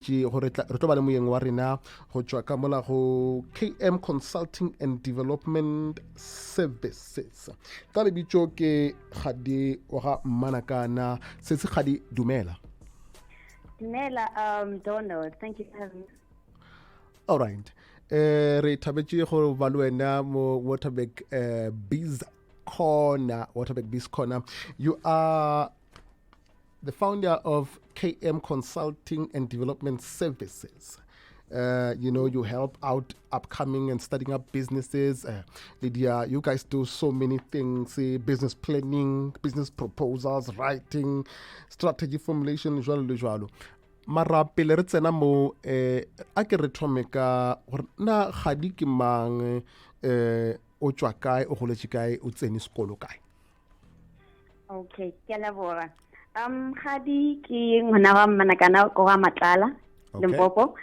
botše gore re tlo ba le moyeng wa rena go tšwa ka mola go KM Consulting and Development Services ka lebitšo ke Kgadi wa ga Mmanakana. Setse Kgadi, dumela. Dumela, Donald, thank you for having me. All right. Re thabetše go ba le wena mo Waterberg Biz Corner. Waterberg Biz Corner. You are the founder of KM Consulting and Development Services. You help out upcoming and starting up businesses. Lydia, you guys do so many things, business planning, business proposals, writing, strategy formulation, jwalo. Mara pele re tsena mo a ke re thome ka na Kgadi ke mang, o tswa kae, o goletše kae, o tsene sekolo kae? Okay, ke a leboga. Kgadi ke ngwana wa Mmanakana ko ga Matlala, Limpopo.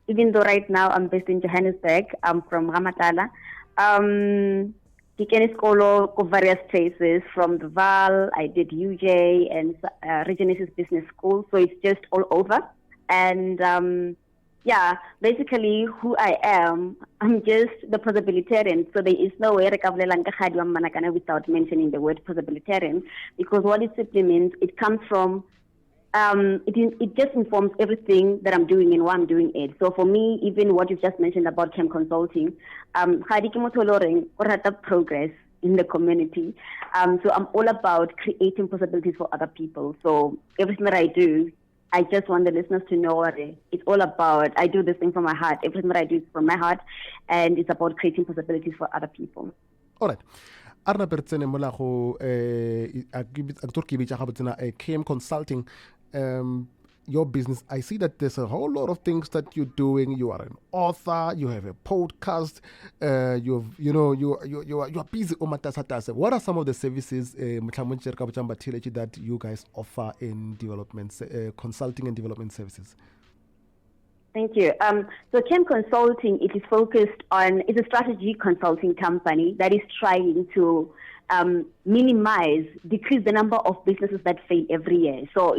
Even though right now I'm based in Johannesburg, I'm from Ramatala. Ke kene sekolo ko various places, from the Val, I did UJ and Regenesis Business School, so it's just all over. And basically who I am, I'm just the possibilitarian. So there is no way without mentioning the word possibilitarian, because what it simply means, it comes from, it just informs everything that I'm doing and why I'm doing it. So for me, even what you've just mentioned about KM Consulting, progress in the community. So I'm all about creating possibilities for other people. So everything that I do, I just want the listeners to know what it's all about. I do this thing from my heart. Everything that I do is from my heart, and it's about creating possibilities for other people. All right. Arna Bertsene Molago, KM Consulting, your business. I see that there's a whole lot of things that you're doing. You are an author. You have a podcast. You are busy. What are some of the services that you guys offer in development, consulting and development services? Thank you. So KM Consulting, it is focused on, it's a strategy consulting company that is trying to decrease the number of businesses that fail every year. So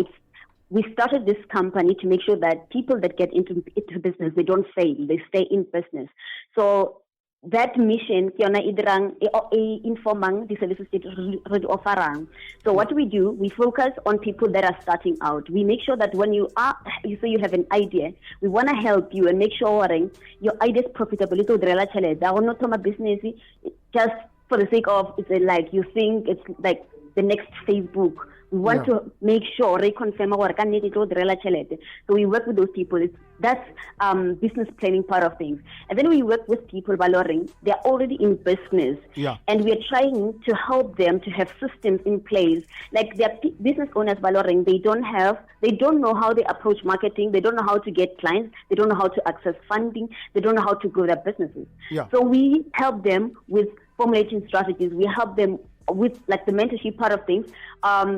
we started this company to make sure that people that get into business, they don't fail, they stay in business. So that mission, informing the services that offer. So what we do, we focus on people that are starting out. We make sure that when you say you have an idea, we want to help you and make sure your idea is profitable. Not business just for the sake of, it's like you think it's like the next Facebook. We want to make sure reconfirm so we work with those people. That's business planning part of things. And then we work with people, Valoring, they're already in business. Yeah. And we're trying to help them to have systems in place. Like they're business owners, Valoring, they don't know how they approach marketing, they don't know how to get clients, they don't know how to access funding, they don't know how to grow their businesses. Yeah. So we help them with formulating strategies. We help them with like the mentorship part of things.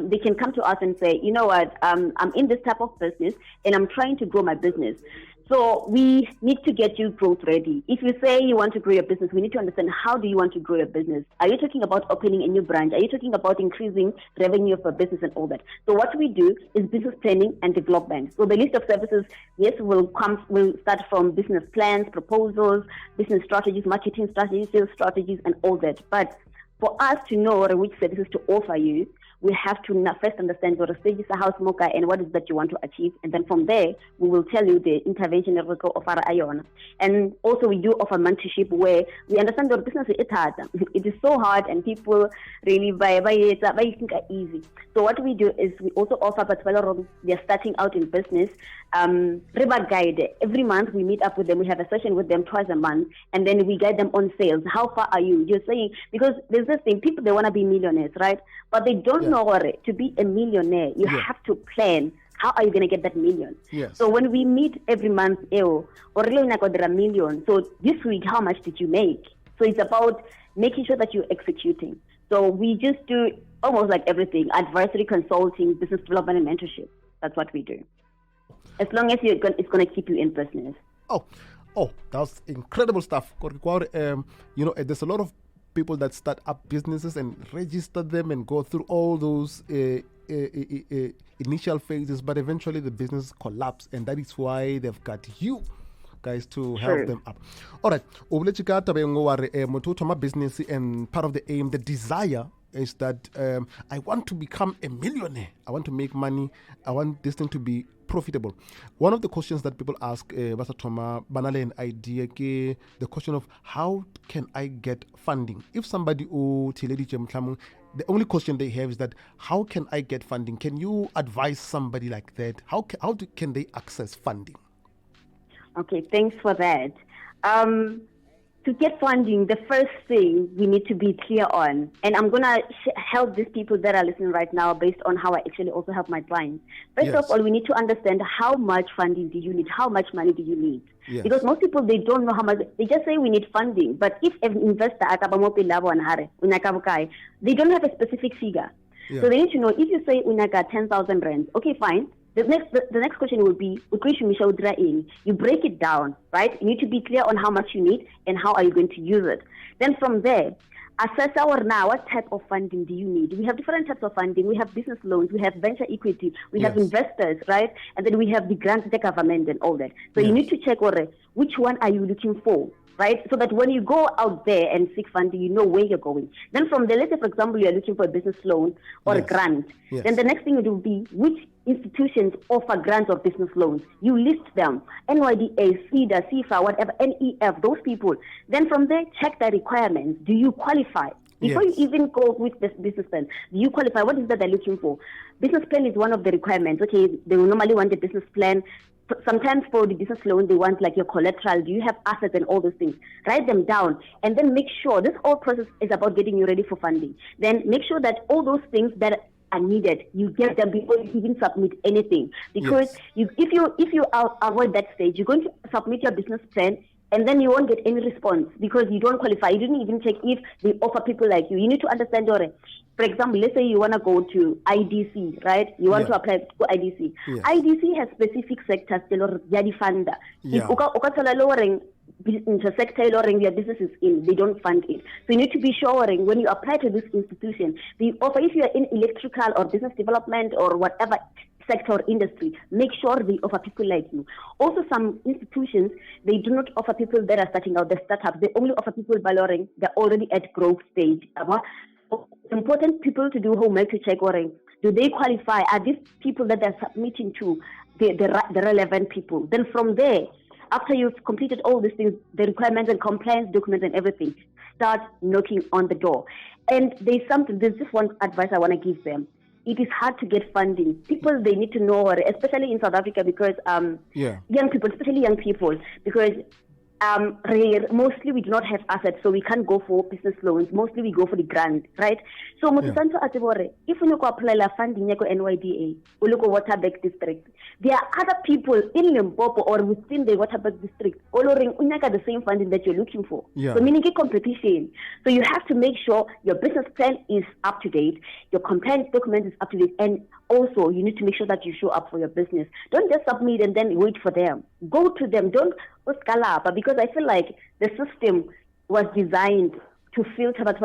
They can come to us and say, you know what, I'm in this type of business and I'm trying to grow my business. So we need to get you growth ready. If you say you want to grow your business, we need to understand, how do you want to grow your business? Are you talking about opening a new branch? Are you talking about increasing revenue of a business and all that? So what we do is business planning and development. So the list of services, yes, will start from business plans, proposals, business strategies, marketing strategies, sales strategies, and all that. But for us to know which services to offer you, we have to first understand what a stage is a house smoker and what is that you want to achieve. And then from there, we will tell you the intervention that we go offer Ion. And also we do offer mentorship where we understand your business is hard. It is so hard and people really buy it think are easy. So what we do is we also offer, but they're starting out in business, River Guide. Every month we meet up with them. We have a session with them twice a month, and then we guide them on sales. How far are you? You're saying, because there's this thing, people, they want to be millionaires, right? But they don't know what to be a millionaire. You have to plan. How are you going to get that million? Yes. So when we meet every month, or really there are million. So this week, how much did you make? So it's about making sure that you're executing. So we just do almost like everything: advisory, consulting, business development, and mentorship. That's what we do. As long as it's going to keep you in business. Oh, that's incredible stuff. There's a lot of people that start up businesses and register them and go through all those initial phases, but eventually the business collapse, and that is why they've got you guys to help them up. All right, my business, and part of the aim, the desire is that I want to become a millionaire. I want to make money. I want this thing to be profitable. One of the questions that people ask, Basatoma, banale an idea, the question of how can I get funding? If somebody the only question they have is that how can I get funding? Can you advise somebody like that? How can they access funding? Okay, thanks for that. To get funding, the first thing we need to be clear on, and I'm going to help these people that are listening right now based on how I actually also help my clients. First of all, we need to understand how much funding do you need, how much money do you need. Yes. Because most people, they don't know how much, they just say we need funding. But if an investor, they don't have a specific figure. Yeah. So they need to know, if you say unaga 10,000 rands, okay, fine. The next question will be, you break it down, right? You need to be clear on how much you need and how are you going to use it. Then from there, assess what type of funding do you need? We have different types of funding. We have business loans, we have venture equity, we have investors, right? And then we have the grants, the government and all that. So you need to check which one are you looking for, right? So that when you go out there and seek funding, you know where you're going. Then from there, let's say, for example, you're looking for a business loan or a grant. Yes. Then the next thing will be which institutions offer grants or business loans. You list them. NYDA, CEDA, CFA, whatever, NEF, those people. Then from there, check the requirements. Do you qualify? Before you even go with this business plan, do you qualify? What is that they're looking for? Business plan is one of the requirements. Okay, they will normally want a business plan. Sometimes for the business loan, they want like your collateral. Do you have assets and all those things? Write them down and then make sure this whole process is about getting you ready for funding. Then make sure that all those things that are needed, you get them before you even submit anything. Because if you avoid that stage, you're going to submit your business plan and then you won't get any response because you don't qualify. You didn't even check if they offer people like you. You need to understand for example, let's say you want to go to IDC, right? You want to apply to IDC. Yes. IDC has specific sectors that fund. If sector your business is in, they don't fund it. So you need to be sure when you apply to this institution, they offer, if you are in electrical or business development or whatever sector or industry, make sure they offer people like you. Also, some institutions, they do not offer people that are starting out, the startups. They only offer people valoring, they're already at growth stage. It's important people to do homework to check do they qualify? Are these people that they're submitting to the relevant people? Then from there, after you've completed all these things, the requirements and compliance documents and everything, start knocking on the door. And there's just one advice I want to give them. It is hard to get funding. People, they need to know, especially in South Africa, because young people, especially young people, because mostly we do not have assets, so we can't go for business loans. Mostly we go for the grant, right? So, if you go apply funding at NYDA, or look at Waterberg district, there are other people in Limpopo or within the Waterberg district following the same funding that you're looking for. So, meaning a competition. So, you have to make sure your business plan is up to date, your compliance document is up to date, and also you need to make sure that you show up for your business. Don't just submit and then wait for them. Go to them. Don't scala, because I feel like the system was designed to filter. That's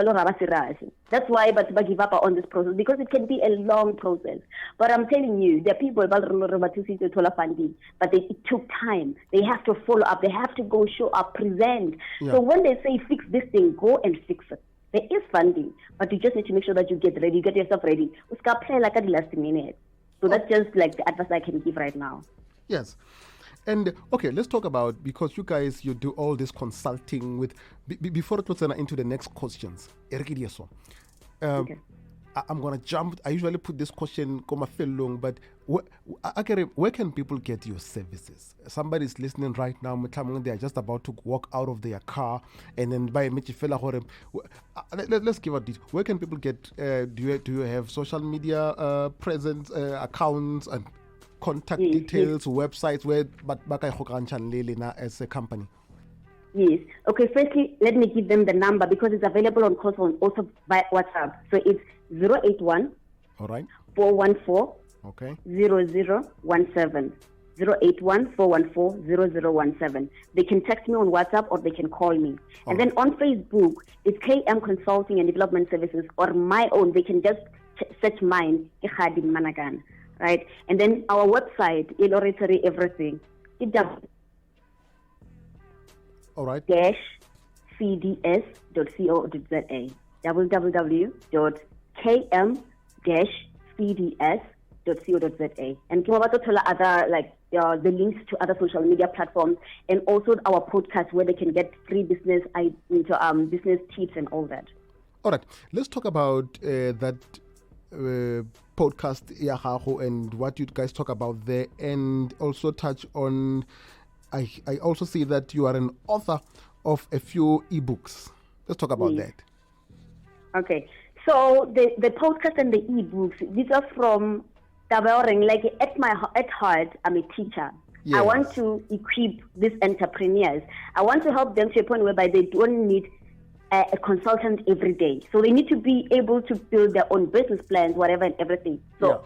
why but give up on this process, because it can be a long process. But I'm telling you, there are people to funding, but it took time. They have to follow up. They have to go show up, present. So when they say fix this thing, go and fix it. There is funding, but you just need to make sure that you get ready, get yourself ready. Play like at the last minute. So that's just like the advice I can give right now. Yes. And okay, let's talk about, because you guys, you do all this consulting with, before we turn into the next questions, okay. I'm going to jump. I usually put this question, but where can people get your services? Somebody's listening right now, they are just about to walk out of their car and then buy a let's give a detail. Where can people get, do you have social media presence, accounts and contact details, websites where as a company? Yes. Okay, firstly, let me give them the number because it's available on call phone, also by WhatsApp. So it's 081 414 0017. 081 414 0017. They can text me on WhatsApp or they can call me. And then on Facebook, it's KM Consulting and Development Services, or my own. They can just search mine, Kgadi Managana, right? And then our website, iloratory everything. It does. All right. -cds.co.za. www.km-cds.co.za. And Kimabatotola other like the links to other social media platforms, and also our podcast where they can get free business business tips and all that. All right, let's talk about that podcast Yahaho and what you guys talk about there, and also touch on. I also see that you are an author of a few ebooks. Let's talk about that. Okay, so the podcast and the ebooks, these are from Tabaoring. Like at heart, I'm a teacher. Yes. I want to equip these entrepreneurs. I want to help them to a point whereby they don't need a consultant every day. So they need to be able to build their own business plans, whatever and everything. So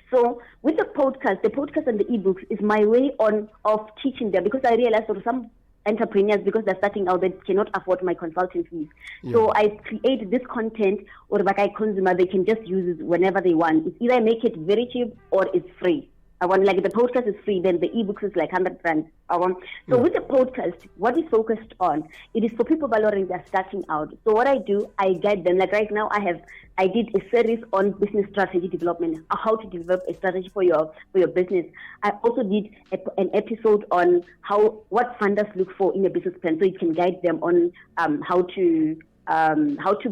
so with the podcast and the ebooks is my way of teaching them, because I realized that some entrepreneurs, because they're starting out, they cannot afford my consulting fees. Yeah. So I create this content, or like I consumer, they can just use it whenever they want. It's either I make it very cheap or it's free. I want, like, the podcast is free, then the ebooks is like 100 rand. So with the podcast, what is focused on, it is for people valoring they're starting out. So what I do, I guide them. Like right now, I did a series on business strategy development, how to develop a strategy for your business. I also did an episode on what funders look for in a business plan, so it can guide them on how to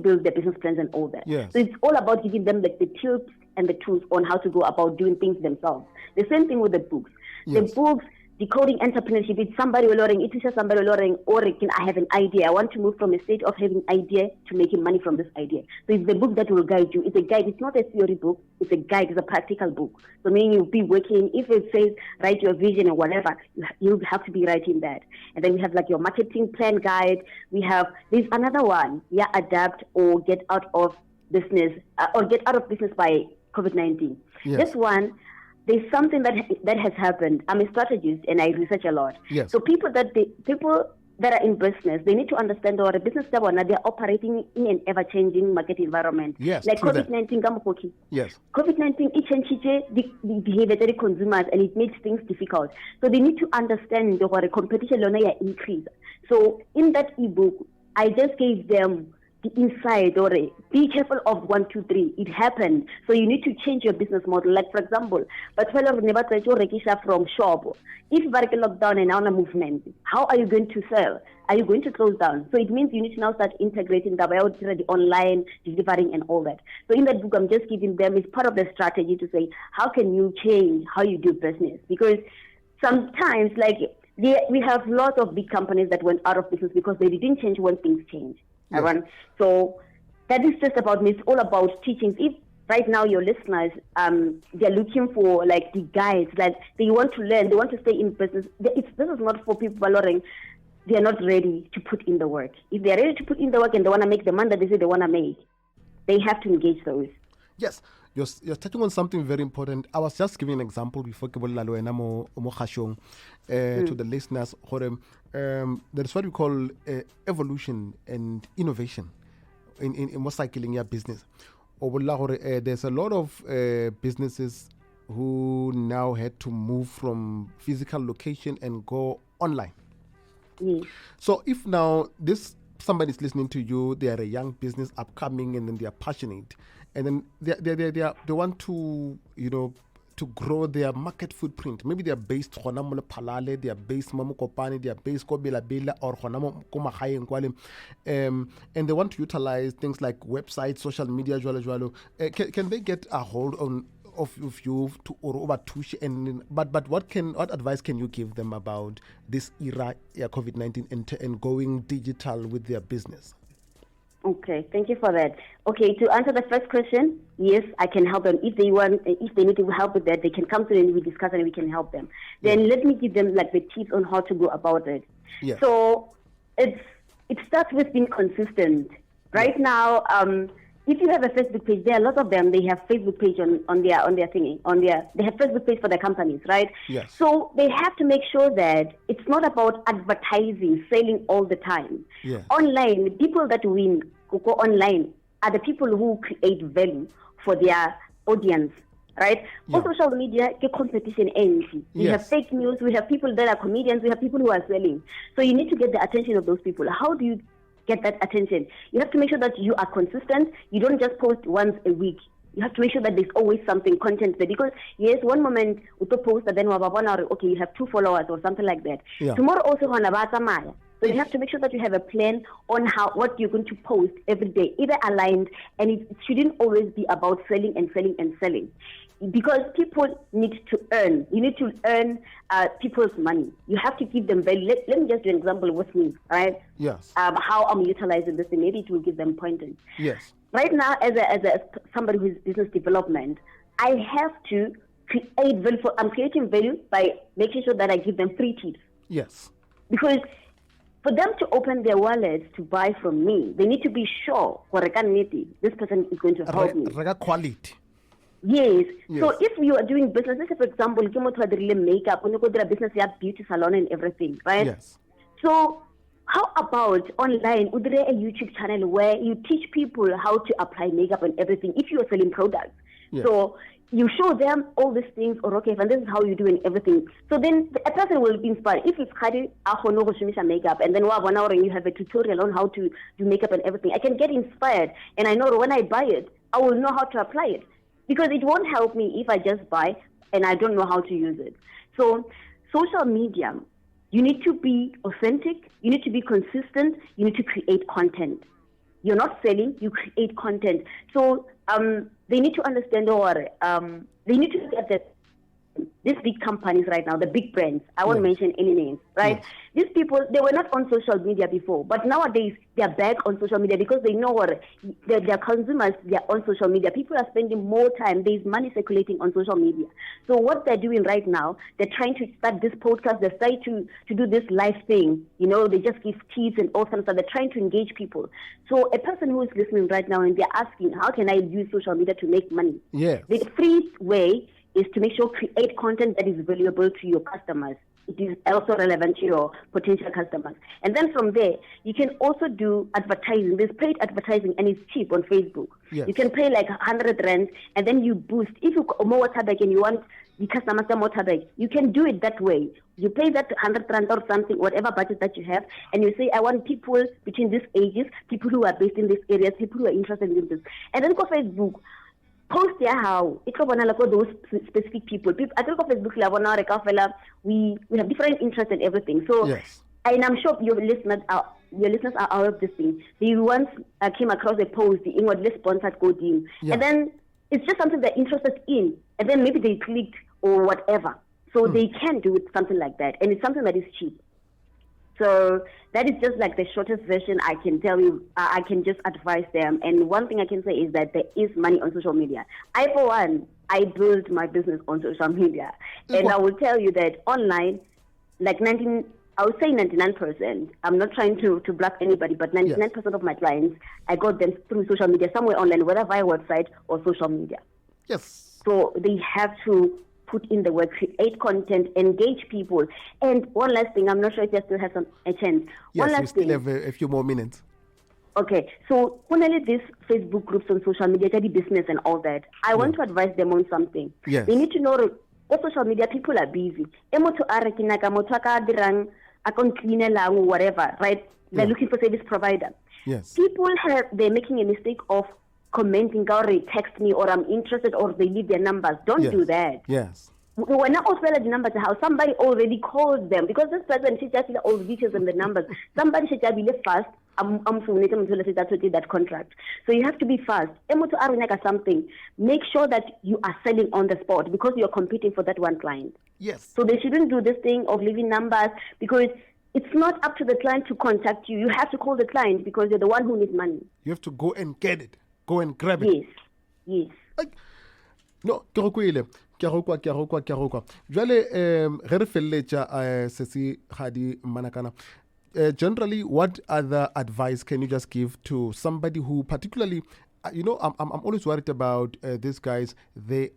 build their business plans and all that. Yes. So it's all about giving them like the tips and the tools on how to go about doing things themselves. The same thing with the books. Yes. The books, Decoding Entrepreneurship, it's somebody learning, it teaches somebody learning, or I have an idea. I want to move from a state of having idea to making money from this idea. So it's the book that will guide you. It's a guide. It's not a theory book. It's a guide. It's a practical book. So meaning you'll be working, if it says write your vision or whatever, you have to be writing that. And then we have like your marketing plan guide. There's another one, adapt or get out of business, or get out of business by COVID-19. Yes. This one, there's something that has happened. I'm a strategist and I research a lot. Yes. So people that are in business, they need to understand that a business they're operating in an ever-changing market environment. Yes, like COVID-19. Yes. COVID-19, it changes the behavior of the consumers and it makes things difficult. So they need to understand that competition increase. So in that ebook, I just gave them the inside, or be careful of 1, 2, 3. It happened. So you need to change your business model. Like, for example, but never try to rekisha from shop. If Varka lockdown and now a movement, how are you going to sell? Are you going to close down? So it means you need to now start integrating the online delivering and all that. So in that book, I'm just giving them, it's part of the strategy to say, how can you change how you do business? Because sometimes, like, we have lots of big companies that went out of business because they didn't change when things change. Yes. So that is just about me. It's all about teachings. If right now your listeners, they're looking for like the guides, like they want to learn, they want to stay in business. This is not for people valoring. They are not ready to put in the work. If they are ready to put in the work and they want to make the money that they say they want to make, they have to engage those. Yes. You're touching on something very important. I was just giving an example before to the listeners. There is what we call evolution and innovation in motorcycling your business. There's a lot of businesses who now had to move from physical location and go online. Mm. So if now somebody is listening to you, they are a young business upcoming, and then they are passionate, and then they want to to grow their market footprint. Maybe they are based Palale, they are based Mamukopani, they are based Bila or and they want to utilize things like websites, social media, can they get a hold of you to or over tush? And but what advice can you give them about this era, COVID-19, and going digital with their business? Okay, thank you for that. Okay, to answer the first question, yes, I can help them. If they need to help with that, they can come to me and we discuss and we can help them. Then let me give them like the tips on how to go about it. Yes. So it starts with being consistent. Right now, if you have a Facebook page, there are a lot of them. They have Facebook page on their thingy, they have Facebook page for their companies, right? Yes. So they have to make sure that it's not about advertising, selling all the time. Yeah. Online, the people that win go online are the people who create value for their audience, right? Yeah. On social media, the competition ends. We have fake news, we have people that are comedians, we have people who are selling. So you need to get the attention of those people. How do you get that attention? You have to make sure that you are consistent. You don't just post once a week. You have to make sure that there's always something, content there. Because, yes, one moment you post and then okay, you have 2 followers or something like that. Yeah. Tomorrow also, so you have to make sure that you have a plan on what you're going to post every day, either aligned, and it shouldn't always be about selling and selling and selling. Because people need to earn. You need to earn people's money. You have to give them value. Let me just do an example with me, right? Yes. How I'm utilizing this, and maybe it will give them pointers. Yes. Right now, as somebody who is business development, I have to create value. I'm creating value by making sure that I give them free tips. Yes. Because for them to open their wallets to buy from me, they need to be sure this person is going to help me. Quality. Yes. So if you are doing business, let's say for example, makeup, business, you have beauty salon and everything, right? Yes. So how about online, a YouTube channel where you teach people how to apply makeup and everything if you are selling products? Yes. So you show them all these things, or okay, and this is how you do and everything. So then a person will be inspired. If it's Kgadi, makeup, and then 1 hour and you have a tutorial on how to do makeup and everything, I can get inspired, and I know when I buy it, I will know how to apply it. Because it won't help me if I just buy and I don't know how to use it. So social media, you need to be authentic, you need to be consistent, you need to create content. You're not selling, you create content. So they need to understand, they need to look at that. These big companies right now, the big brands, I won't mention any names, right? Yes. These people, they were not on social media before, but nowadays they are back on social media because they know their consumers, they are on social media. People are spending more time. There's money circulating on social media. So what they're doing right now, they're trying to start this podcast. They're trying to do this live thing. They just give tips and all sorts of stuff. They're trying to engage people. So a person who is listening right now and they're asking, how can I use social media to make money? Yes. The free way is to make sure create content that is valuable to your customers. It is also relevant to your potential customers. And then from there, you can also do advertising. There's paid advertising and it's cheap on Facebook. Yes. You can pay like 100 rand and then you boost. If you more Waterberg and you want the customers to Waterberg, you can do it that way. You pay that 100 rand or something, whatever budget that you have, and you say, I want people between these ages, people who are based in these areas, people who are interested in this. And then go Facebook. Post how it those specific people. I think on Facebook we have different interests and everything. So yes. And I'm sure your listeners are aware of this thing. They once came across a post, the inwardly sponsored Kgadi, and then it's just something they're interested in, and then maybe they clicked or whatever. So they can do it, something like that, and it's something that is cheap. So that is just like the shortest version I can tell you. I can just advise them. And one thing I can say is that there is money on social media. For one, I built my business on social media. And I will tell you that online, like I would say 99%. I'm not trying to block anybody, but 99% of my clients, I got them through social media, somewhere online, whether via website or social media. Yes. So they have to put in the work, create content, engage people. And one last thing, I'm not sure if you still have a chance. Yes, we still have a few more minutes. Okay, so only these Facebook groups on social media, the business and all that, I want to advise them on something. Yes. They need to know on social media, people are busy. Whatever, right? They're looking for service provider. Yes. People they're making a mistake of commenting or they text me or I'm interested or they leave their numbers. Don't do that. Yes. When I also the numbers, how somebody already called them because this person she just all the details and the numbers. Somebody should just be fast. I'm that contract. So you have to be fast. Something. Make sure that you are selling on the spot because you're competing for that one client. Yes. So they shouldn't do this thing of leaving numbers because it's not up to the client to contact you. You have to call the client because you're the one who needs money. You have to go and get it. Go and grab it. Yes. No, ke rekwa. Jwale re felletsa sesi Kgadi Manakana. Generally, what other advice can you just give to somebody who particularly, I'm always worried about these guys.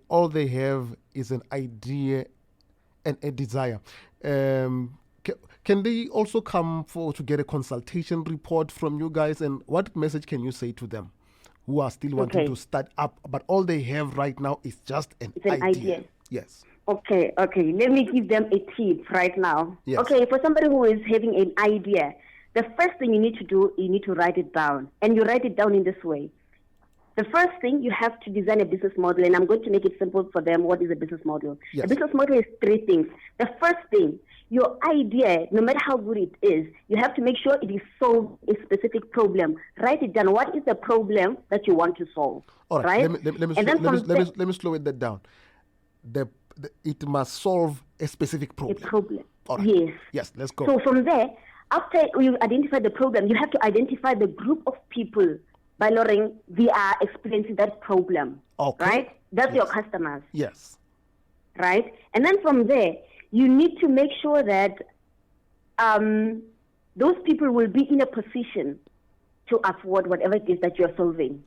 All they have is an idea and a desire. Can they also come to get a consultation report from you guys? And what message can you say to them? who are still wanting to start up, but all they have right now is just an idea. Yes. Okay. Let me give them a tip right now. Yes. Okay, for somebody who is having an idea, the first thing you need to do, you need to write it down. And you write it down in this way. The first thing, you have to design a business model, and I'm going to make it simple for them. What is a business model? Yes. A business model is 3 things. The first thing, your idea, no matter how good it is, you have to make sure it is solve a specific problem. Write it down. What is the problem that you want to solve? All right. Right? Let me slow it down. It must solve a specific problem. A problem. All right. Yes. Yes, let's go. So from there, after you identify the problem, you have to identify the group of people by Lauren they are experiencing that problem. Okay. Right? That's your customers. Yes. Right? And then from there, you need to make sure that those people will be in a position to afford whatever it is that you're solving.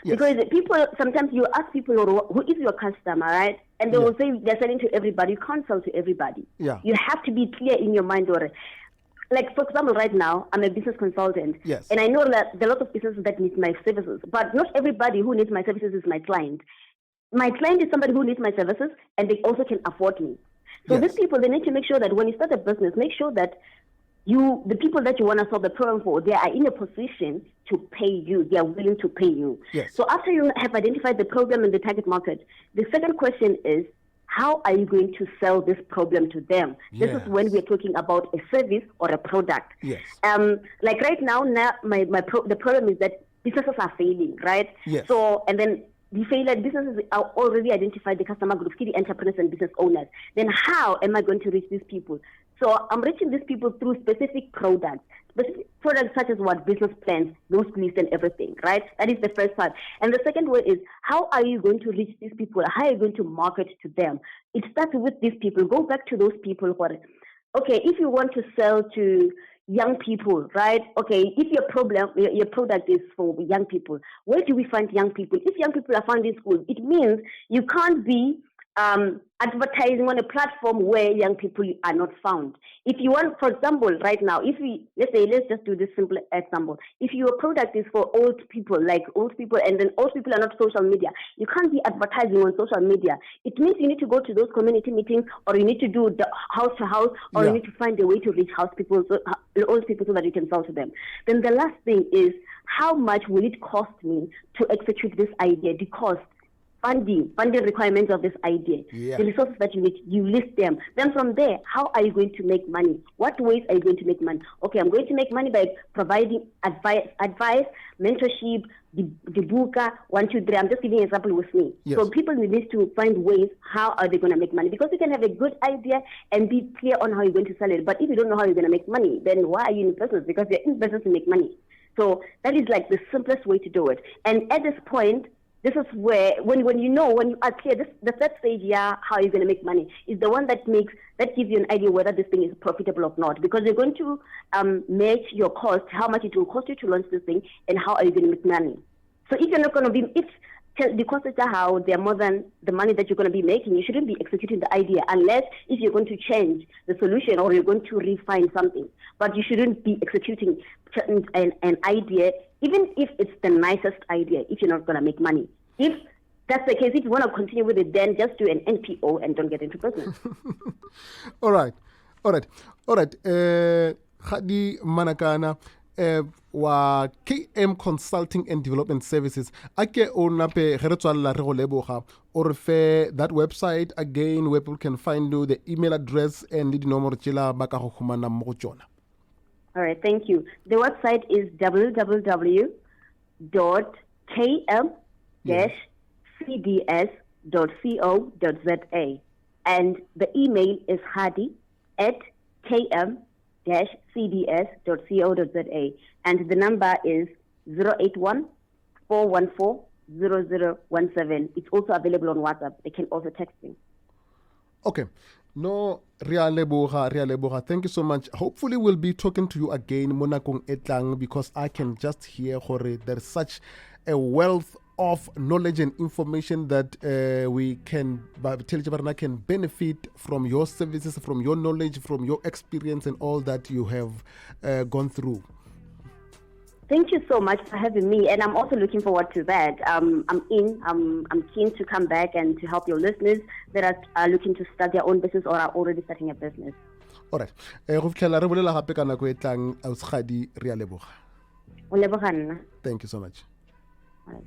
Yes. Because people, sometimes you ask people, who is your customer, right? And they will say they're selling to everybody. You can't sell to everybody. Yeah. You have to be clear in your mind. Like, for example, right now, I'm a business consultant. Yes. And I know that there are a lot of businesses that need my services. But not everybody who needs my services is my client. My client is somebody who needs my services, and they also can afford me. So these people, they need to make sure that when you start a business, make sure that the people that you want to solve the problem for, they are in a position to pay you. They are willing to pay you. Yes. So after you have identified the problem and the target market, the second question is, how are you going to sell this problem to them? Yes. This is when we're talking about a service or a product. Yes. Like right now the problem is that businesses are failing, right? Yes. So, and then the failure businesses are already identified the customer group, the entrepreneurs and business owners. Then how am I going to reach these people? So I'm reaching these people through specific products such as what business plans, those lists and everything, right? That is the first part. And the second one is, how are you going to reach these people? How are you going to market to them? It starts with these people. Go back to those people. Okay, if you want to sell to young people, right? Okay, if your product is for young people, where do we find young people? If young people are found in school, it means you can't be advertising on a platform where young people are not found. If you want, for example, right now, let's just do this simple example. If your product is for old people, and then old people are not social media, you can't be advertising on social media. It means you need to go to those community meetings, or you need to do the house to house, or you need to find a way to reach old people so that you can sell to them. Then the last thing is, how much will it cost me to execute this idea? The cost. Funding requirements of this idea, the resources that you need, you list them. Then from there, how are you going to make money? What ways are you going to make money? Okay, I'm going to make money by providing advice, mentorship, the buka, 1, 2, 3. I'm just giving an example with me. Yes. So people need to find ways, how are they going to make money? Because you can have a good idea and be clear on how you're going to sell it. But if you don't know how you're going to make money, then why are you in business? Because you're in business to make money. So that is like the simplest way to do it. And at this point, this is where, when you are clear, the third stage, how you're going to make money, is the one that gives you an idea whether this thing is profitable or not. Because you're going to match your cost, how much it will cost you to launch this thing, and how are you going to make money. So if you're not going to be, if the costs are how they're more than the money that you're going to be making, you shouldn't be executing the idea, unless if you're going to change the solution or you're going to refine something. But you shouldn't be executing an idea, even if it's the nicest idea, if you're not going to make money. If that's the case, if you want to continue with it, then just do an NPO and don't get into business. All right. Kgadi Manakana, wa KM Consulting and Development Services. Ake o nape geretswalla re go leboga or fe that website again where people can find you, the email address and the nomoro tsela ba ka go khumana mo go tsona. All right, thank you. The website is www.km-cds.co.za, and the email is hadi@km-cds.co.za, and the number is 081-414-0017. It's also available on WhatsApp. They can also text me. Okay. No, ria leboga. Thank you so much. Hopefully we'll be talking to you again monakong etlang, because I can just hear there's such a wealth of knowledge and information that we can benefit from your services, from your knowledge, from your experience and all that you have gone through. Thank you so much for having me, and I'm also looking forward to that. I'm keen to come back and to help your listeners that are looking to start their own business or are already starting a business. All right. Go fitlhela re bolela gape ka nako e tlang, Kgadi, re a leboga. O leboga nna. Thank you so much. All right.